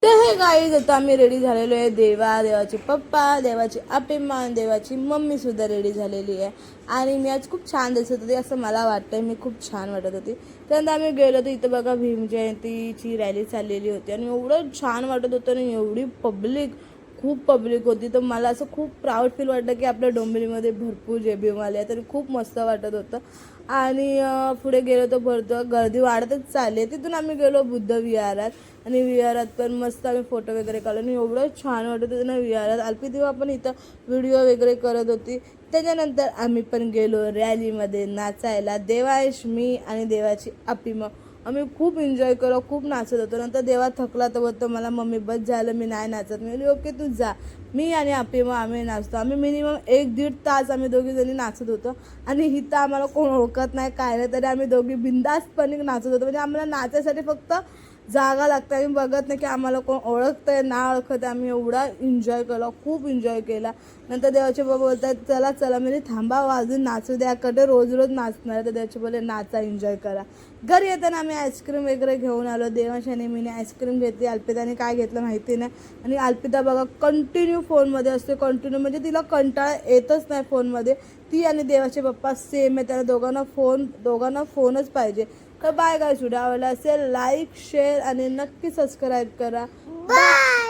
तर हे गाईज आता आम्ही रेडी झालेलो आहे. देवाचे पप्पा, देवाची अपिमान, देवाची मम्मी सुद्धा रेडी झालेली आहे. आणि मी आज खूप छान दिसत होती असं मला वाटतंय. मी खूप छान वाटत होती. त्यानंतर आम्ही गेलो तर इथं बघा भीम जयंतीची रॅली चाललेली होती आणि एवढं छान वाटत होतं आणि एवढी खूप पब्लिक होती. तर मला असं खूप प्राऊड फील वाटलं की आपल्या डोंबिवलीमध्ये भरपूर जे भीम आले आहे. तरी खूप मस्त वाटत होतं. आणि पुढे गेलो तर भरतं गर्दी वाढतच चालली. तिथून आम्ही गेलो बुद्ध विहारात आणि विहारात पण मस्त आम्ही फोटो वगैरे काढले आणि एवढं छान वाटत होतं ना विहारात. अल्पी तेव्हा पण इथं व्हिडिओ वगैरे करत होती. त्याच्यानंतर आम्ही पण गेलो रॅलीमध्ये नाचायला. देवाश, मी आणि देवाची अपिमा आम्ही खूप एन्जॉय केलो, खूप नाचत होतो. नंतर देवा थकला तर बोलतो मला मम्मी बस झालं मी नाही नाचत. मी बोलली ओके तू जा. मी आणि अपिमा आम्ही नाचतो. आम्ही मिनिमम 1-1.5 तास आम्ही दोघीजणी नाचत होतो. आणि इथं आम्हाला कोण ओळखत नाही काय नाही तरी आम्ही दोघी बिंदास्तपणे नाचत होतो. म्हणजे आम्हाला नाचायसाठी फक्त जागा लागते. आम्ही बघत नाही की आम्हाला कोण ओळखतंय ना ओळखत. आम्ही एवढा एन्जॉय केला, खूप एन्जॉय केला. नंतर देवाचे बाबा बोलतात चला चला म्हणजे थांबा अजून नाचू द्याकडे रोज रोज नाचणार. तर देवाचे बोलले नाचा एन्जॉय करा. घरी येताना आम्ही आईस्क्रीम वगैरे घेऊन आलो. देवाशाने मीने आईस्क्रीम घेतली. अल्पिताने काय घेतलं माहिती नाही. आणि अल्पिता बघा कंटिन्यू फोनमध्ये असते. कंटिन्यू म्हणजे तिला कंटाळा येतच नाही फोनमध्ये. ती आणि देवाचे पप्पा सेम आहे. त्याला दोघांना फोनच पाहिजे. तर बाय गाईस, व्हिडिओ आवडला असेल लाईक शेअर आणि नक्की सबस्क्राईब करा. बाय.